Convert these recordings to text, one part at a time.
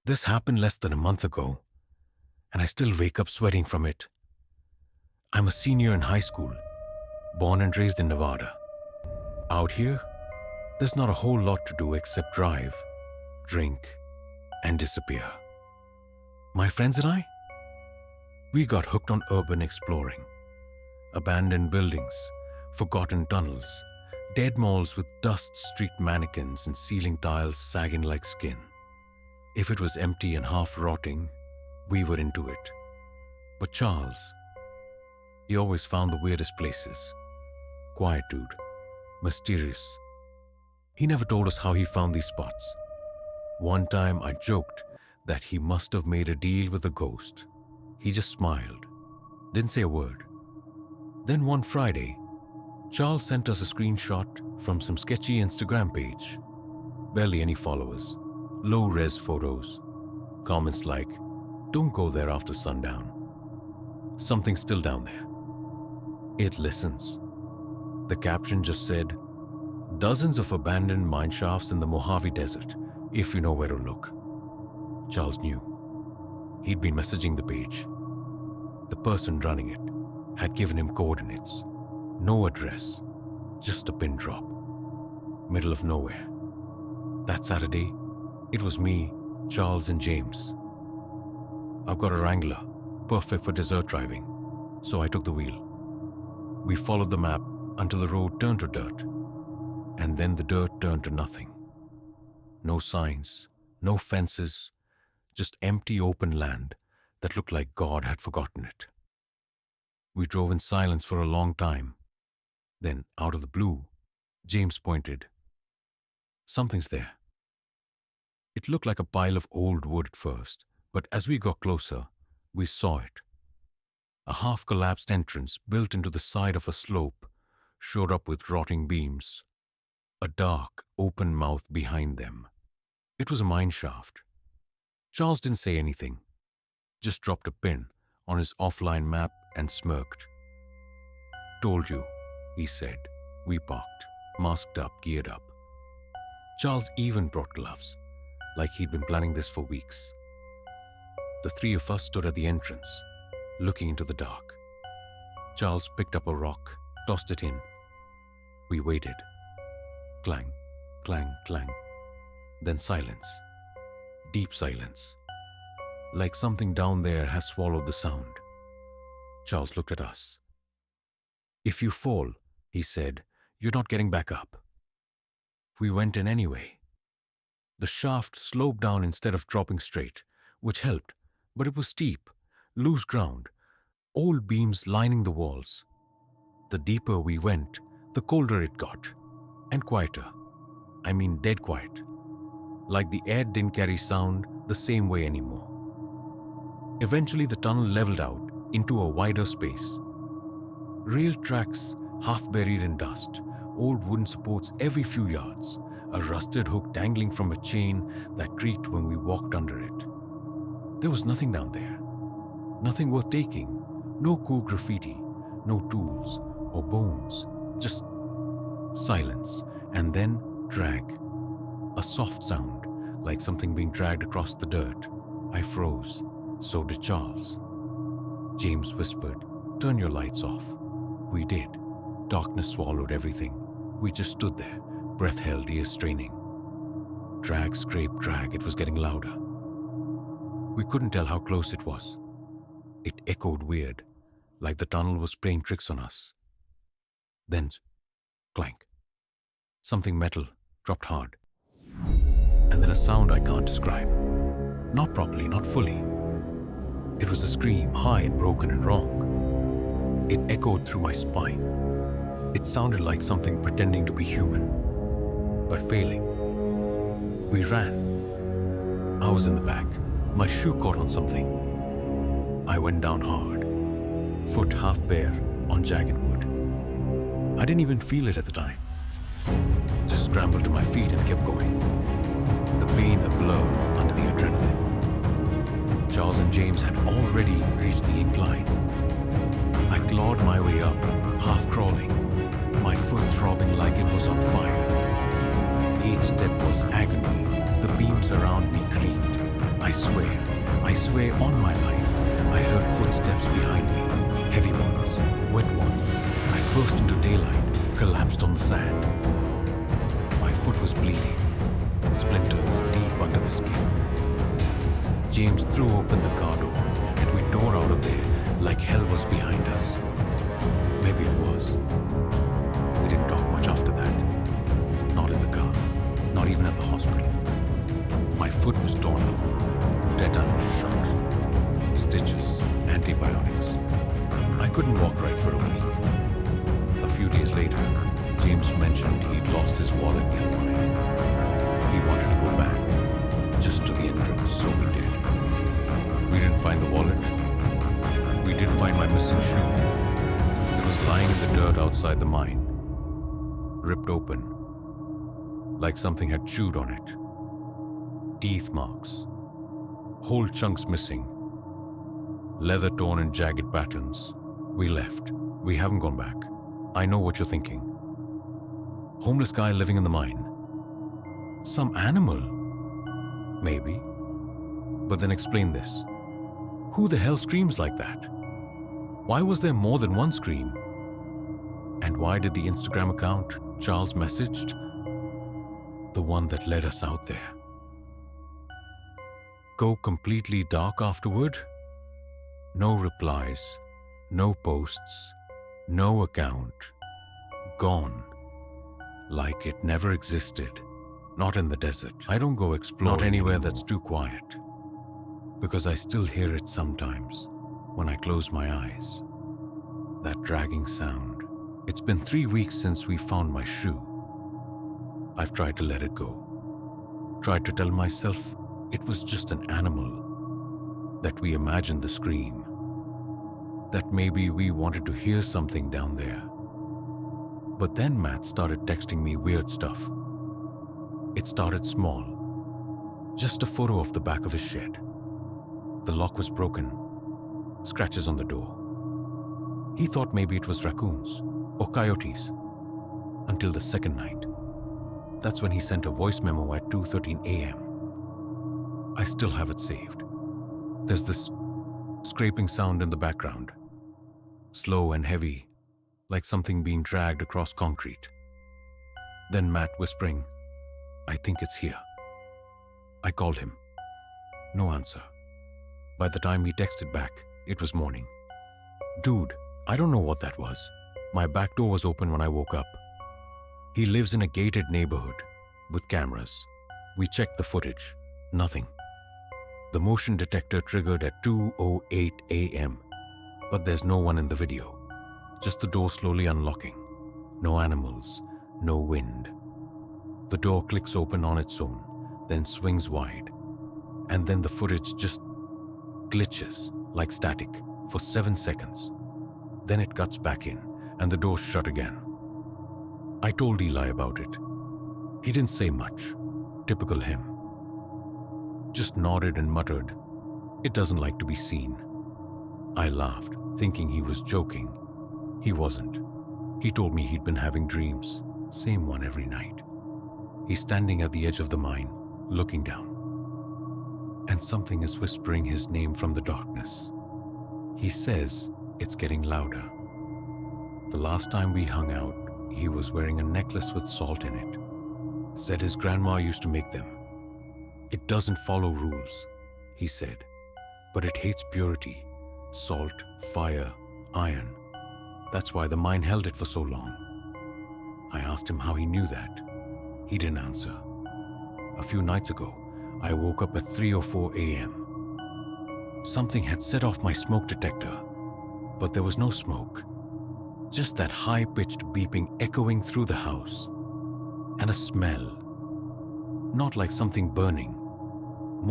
This happened less than a month ago, and I still wake up sweating from it. I'm a senior in high school, born and raised in Nevada. Out here, there's not a whole lot to do except drive, drink, and disappear. My friends and I, we got hooked on urban exploring. Abandoned buildings, forgotten tunnels, dead malls with dust-streaked mannequins and ceiling tiles sagging like skin. If it was empty and half-rotting, we were into it. But Charles, he always found the weirdest places. Quietude, mysterious. He never told us how he found these spots. One time I joked that he must have made a deal with a ghost. He just smiled, didn't say a word. Then one Friday, Charles sent us a screenshot from some sketchy Instagram page. Barely any followers, low-res photos, comments like, "Don't go there after sundown. Something's still down there. It listens." The caption just said, "Dozens of abandoned mine shafts in the Mojave Desert, if you know where to look." Charles knew. He'd been messaging the page. The person running it had given him coordinates. No address, just a pin drop. Middle of nowhere. That Saturday, it was me, Charles, and James. I've got a Wrangler, perfect for desert driving, so I took the wheel. We followed the map until the road turned to dirt, and then the dirt turned to nothing. No signs, no fences, just empty open land that looked like God had forgotten it. We drove in silence for a long time. Then, out of the blue, James pointed. "Something's there." It looked like a pile of old wood at first, but as we got closer, we saw it. A half-collapsed entrance built into the side of a slope showed up with rotting beams. A dark, open mouth behind them. It was a mine shaft. Charles didn't say anything, just dropped a pin on his offline map and smirked. "Told you," he said. We parked, masked up, geared up. Charles even brought gloves, like he'd been planning this for weeks. The three of us stood at the entrance, looking into the dark. Charles picked up a rock, tossed it in. We waited. Clang, clang, clang. Then silence. Deep silence. Like something down there has swallowed the sound. Charles looked at us. "If you fall," he said, "you're not getting back up." We went in anyway. The shaft sloped down instead of dropping straight, which helped, but it was steep, loose ground, old beams lining the walls. The deeper we went, the colder it got, and quieter. I mean dead quiet. Like the air didn't carry sound the same way anymore. Eventually the tunnel leveled out into a wider space. Rail tracks half buried in dust, old wooden supports every few yards, a rusted hook dangling from a chain that creaked when we walked under it. There was nothing down there. Nothing worth taking. No cool graffiti, no tools or bones. Just silence, and then drag. A soft sound, like something being dragged across the dirt. I froze. So did Charles. James whispered, "Turn your lights off." We did. Darkness swallowed everything. We just stood there, breath held, ears straining. Drag, scrape, drag. It was getting louder. We couldn't tell how close it was. It echoed weird, like the tunnel was playing tricks on us. Then, clank. Something metal dropped hard. And then a sound I can't describe. Not properly, not fully. It was a scream, high and broken and wrong. It echoed through my spine. It sounded like something pretending to be human, but failing. We ran. I was in the back. My shoe caught on something. I went down hard, foot half bare on jagged wood. I didn't even feel it at the time. Just scrambled to my feet and kept going. The pain a blur under the adrenaline. Charles and James had already reached the incline. I clawed my way up, half crawling, my foot throbbing like it was on fire. Each step was agony. The beams around me creaked. I I swear on my life, I heard footsteps behind me, heavy ones, wet ones. I burst into daylight, collapsed on the sand. My foot was bleeding, splinters deep under the skin. James threw open the car door, and we tore out of there like hell was behind us. Maybe it was. We didn't talk much after that. Not in the car, not even at the hospital. My foot was torn up, tetanus shot, stitches, antibiotics. I couldn't walk right for a week. A few days later, James mentioned he'd lost his wallet near the mine. He wanted to go back, just to the entrance, so we did. We didn't find the wallet. We did find my missing shoe. It was lying in the dirt outside the mine, ripped open, like something had chewed on it. Teeth marks, whole chunks missing, leather torn in jagged patterns. We left. We haven't gone back. I know what you're thinking. Homeless guy living in the mine. Some animal? Maybe. But then explain this. Who the hell screams like that? Why was there more than one scream? And why did the Instagram account Charles messaged, the one that led us out there, go completely dark afterward? No replies, no posts, no account. Gone. Like it never existed. Not in the desert. I don't go exploring. Not anywhere that's too quiet. Because I still hear it sometimes when I close my eyes. That dragging sound. It's been 3 weeks since we found my shoe. I've tried to let it go. Tried to tell myself it was just an animal. That we imagined the scream. That maybe we wanted to hear something down there. But then Matt started texting me weird stuff. It started small. Just a photo of the back of his shed. The lock was broken. Scratches on the door. He thought maybe it was raccoons or coyotes. Until the second night. That's when he sent a voice memo at 2:13 a.m. I still have it saved. There's this scraping sound in the background. Slow and heavy, like something being dragged across concrete. Then Matt whispering, "I think it's here." I called him. No answer. By the time he texted back, it was morning. "Dude, I don't know what that was. My back door was open when I woke up." He lives in a gated neighborhood with cameras. We checked the footage. Nothing. The motion detector triggered at 2:08 a.m. But there's no one in the video. Just the door slowly unlocking. No animals. No wind. The door clicks open on its own, then swings wide. And then the footage just glitches like static for 7 seconds. Then it cuts back in, and the door shut again. I told Eli about it. He didn't say much. Typical him. Just nodded and muttered, "It doesn't like to be seen." I laughed, thinking he was joking. He wasn't. He told me he'd been having dreams, same one every night. He's standing at the edge of the mine, looking down. And something is whispering his name from the darkness. He says it's getting louder. The last time we hung out, he was wearing a necklace with salt in it. Said his grandma used to make them. It doesn't follow rules, he said, but it hates purity, salt, fire, iron. That's why the mine held it for so long. I asked him how he knew that. He didn't answer. A few nights ago, I woke up at 3 or 4 a.m. Something had set off my smoke detector, but there was no smoke. Just that high-pitched beeping echoing through the house. And a smell. Not like something burning.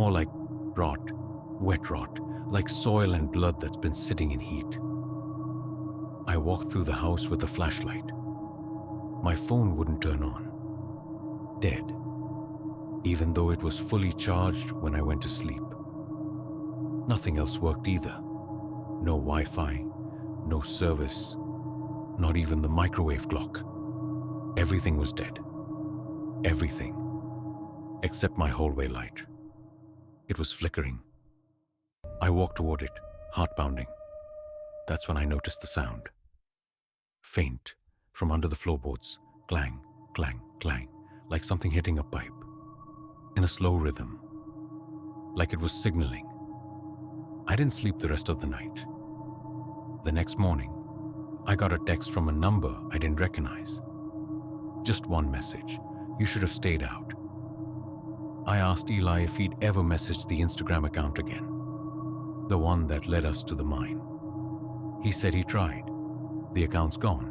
More like rot, wet rot, like soil and blood that's been sitting in heat. I walked through the house with a flashlight. My phone wouldn't turn on. Dead. Even though it was fully charged when I went to sleep. Nothing else worked either. No Wi-Fi, no service, not even the microwave clock. Everything was dead. Everything. Except my hallway light. It was flickering. I walked toward it, heart pounding. That's when I noticed the sound. Faint, from under the floorboards, clang, clang, clang, like something hitting a pipe. In a slow rhythm, like it was signaling. I didn't sleep the rest of the night. The next morning, I got a text from a number I didn't recognize. Just one message. You should have stayed out. I asked Eli if he'd ever messaged the Instagram account again, the one that led us to the mine. He said he tried. The account's gone.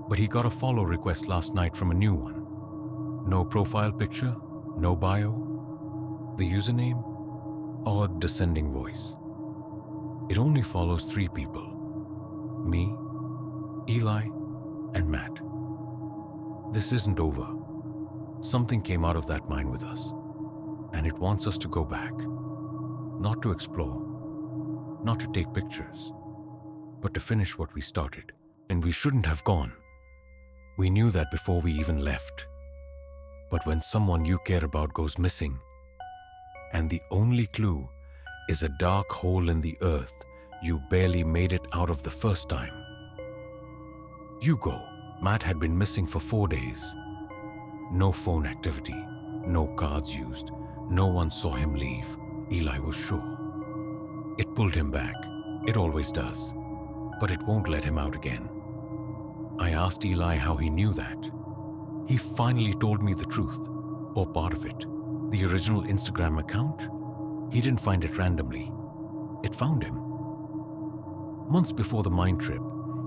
But he got a follow request last night from a new one. No profile picture, no bio. The username? Odd descending voice. It only follows 3 people. Me, Eli, and Matt. This isn't over. Something came out of that mine with us, and it wants us to go back. Not to explore, not to take pictures, but to finish what we started. And we shouldn't have gone. We knew that before we even left. But when someone you care about goes missing, and the only clue is a dark hole in the earth you barely made it out of the first time. You go. Matt had been missing for 4 days. No phone activity, no cards used, no one saw him leave. Eli was sure. It pulled him back. It always does. But it won't let him out again. I asked Eli how he knew that. He finally told me the truth, or part of it. The original Instagram account? He didn't find it randomly. It found him. Months before the mine trip,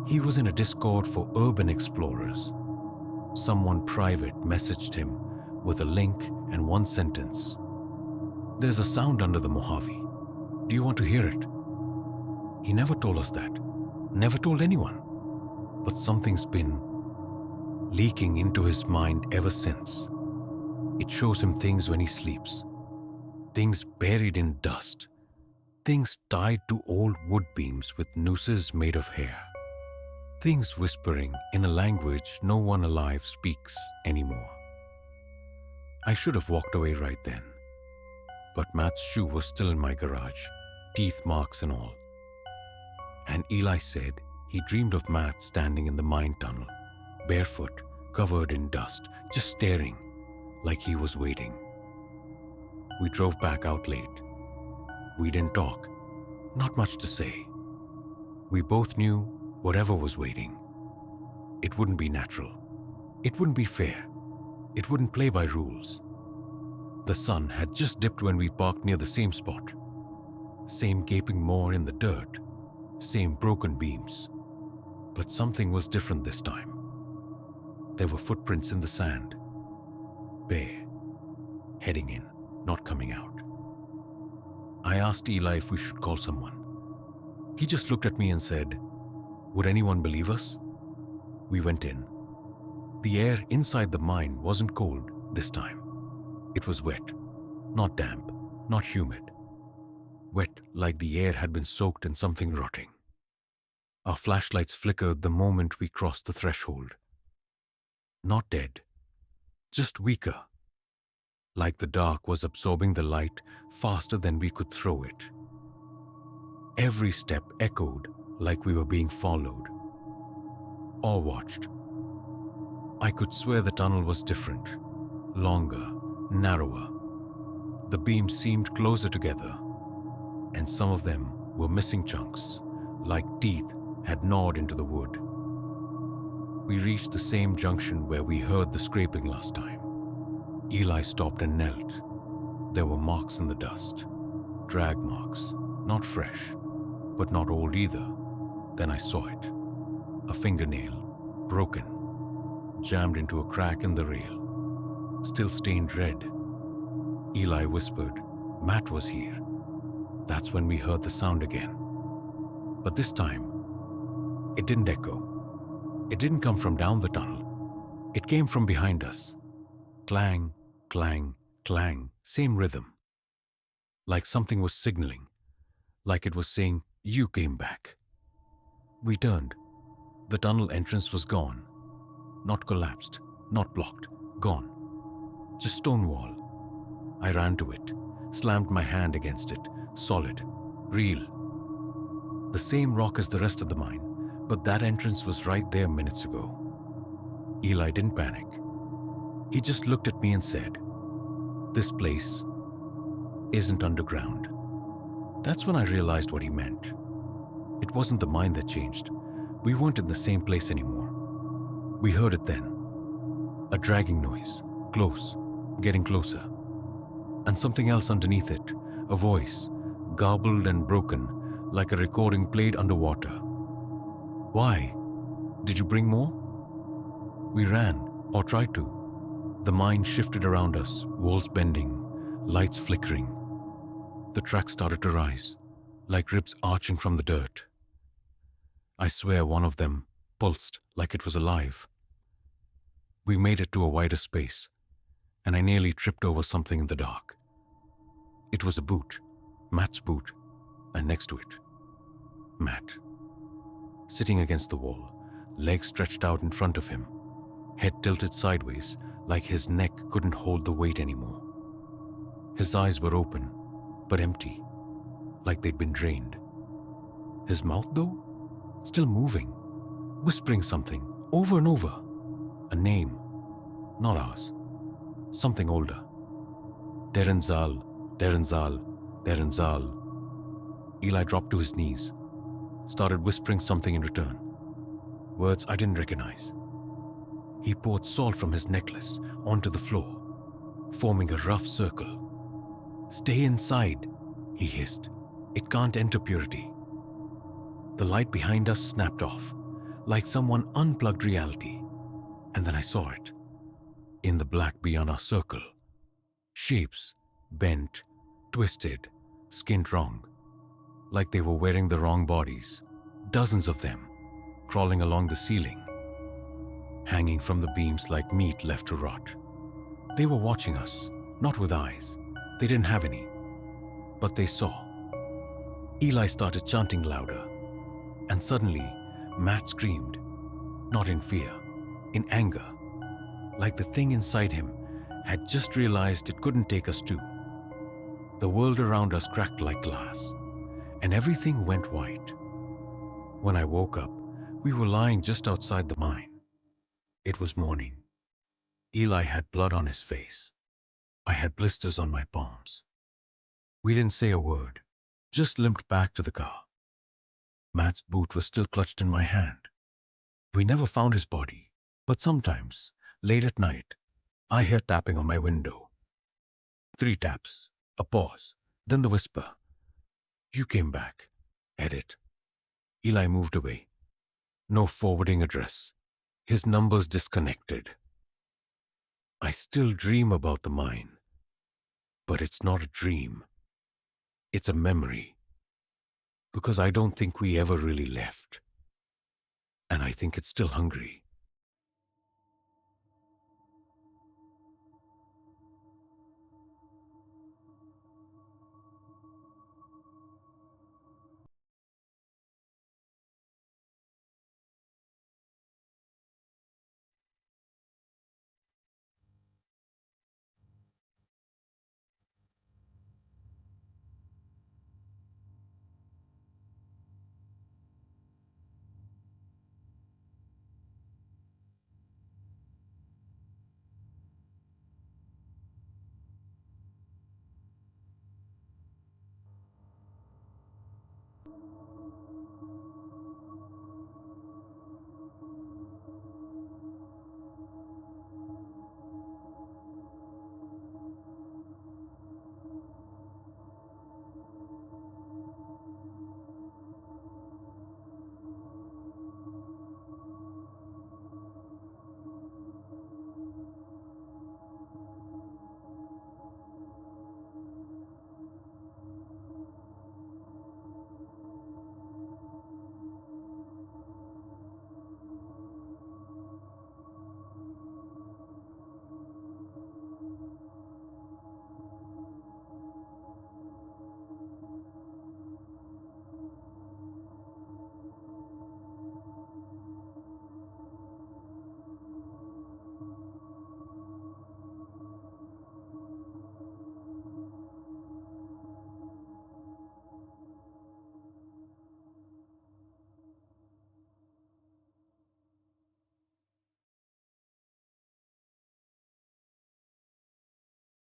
he was in a Discord for urban explorers. Someone private messaged him with a link and one sentence. There's a sound under the Mojave. Do you want to hear it? He never told us that. Never told anyone. But something's been leaking into his mind ever since. It shows him things when he sleeps. Things buried in dust. Things tied to old wood beams with nooses made of hair. Things whispering in a language no one alive speaks anymore. I should have walked away right then. But Matt's shoe was still in my garage, teeth marks and all. And Eli said he dreamed of Matt standing in the mine tunnel, barefoot, covered in dust, just staring, like he was waiting. We drove back out late. We didn't talk, not much to say. We both knew whatever was waiting, it wouldn't be natural. It wouldn't be fair. It wouldn't play by rules. The sun had just dipped when we parked near the same spot. Same gaping maw in the dirt, same broken beams. But something was different this time. There were footprints in the sand. Bare. Heading in, not coming out. I asked Eli if we should call someone. He just looked at me and said, "Would anyone believe us?" We went in. The air inside the mine wasn't cold this time. It was wet, not damp, not humid. Wet like the air had been soaked in something rotting. Our flashlights flickered the moment we crossed the threshold. Not dead, just weaker. Like the dark was absorbing the light faster than we could throw it. Every step echoed like we were being followed or watched. I could swear the tunnel was different, longer, narrower. The beams seemed closer together, and some of them were missing chunks, like teeth had gnawed into the wood. We reached the same junction where we heard the scraping last time. Eli stopped and knelt. There were marks in the dust. Drag marks, not fresh, but not old either. Then I saw it. A fingernail, broken, jammed into a crack in the rail, still stained red. Eli whispered, "Matt was here." That's when we heard the sound again. But this time, it didn't echo. It didn't come from down the tunnel. It came from behind us. Clang, clang, clang, same rhythm. Like something was signaling, like it was saying, "You came back." We turned. The tunnel entrance was gone. Not collapsed, not blocked, gone. Just stone wall. I ran to it, slammed my hand against it, solid, Real. The same rock as the rest of the mine, but that entrance was right there minutes ago. Eli didn't panic. He just looked at me and said, "This place isn't underground." That's when I realized what he meant. It wasn't the mine that changed. We weren't in the same place anymore. We heard it then. A dragging noise, close, getting closer. And something else underneath it, a voice, garbled and broken, like a recording played underwater. "Why? Did you bring more?" We ran, or tried to. The mine shifted around us, walls bending, lights flickering. The tracks started to rise, like ribs arching from the dirt. I swear one of them pulsed like it was alive. We made it to a wider space, and I nearly tripped over something in the dark. It was a boot, Matt's boot, and next to it, Matt, sitting against the wall, legs stretched out in front of him, head tilted sideways like his neck couldn't hold the weight anymore. His eyes were open, but empty, like they'd been drained. His mouth, though, still moving, whispering something over and over. A name, not ours, something older. Derenzal, Derenzal, Derenzal. Eli dropped to his knees, started whispering something in return. Words I didn't recognize. He poured salt from his necklace onto the floor, forming a rough circle. "Stay inside," he hissed. "It can't enter purity." The light behind us snapped off, like someone unplugged reality. And then I saw it. In the black beyond our circle. Shapes, bent, twisted, skinned wrong. Like they were wearing the wrong bodies. Dozens of them, crawling along the ceiling. Hanging from the beams like meat left to rot. They were watching us, not with eyes. They didn't have any. But they saw. Eli started chanting louder. And suddenly, Matt screamed. Not in fear, in anger. Like the thing inside him had just realized it couldn't take us too. The world around us cracked like glass, and everything went white. When I woke up, we were lying just outside the mine. It was morning. Eli had blood on his face. I had blisters on my palms. We didn't say a word, just limped back to the car. Matt's boot was still clutched in my hand. We never found his body, but sometimes, late at night, I hear tapping on my window. 3 taps, a pause, then the whisper. "You came back." Edit. Eli moved away. No forwarding address. His numbers disconnected. I still dream about the mine. But it's not a dream. It's a memory. Because I don't think we ever really left. And I think it's still hungry.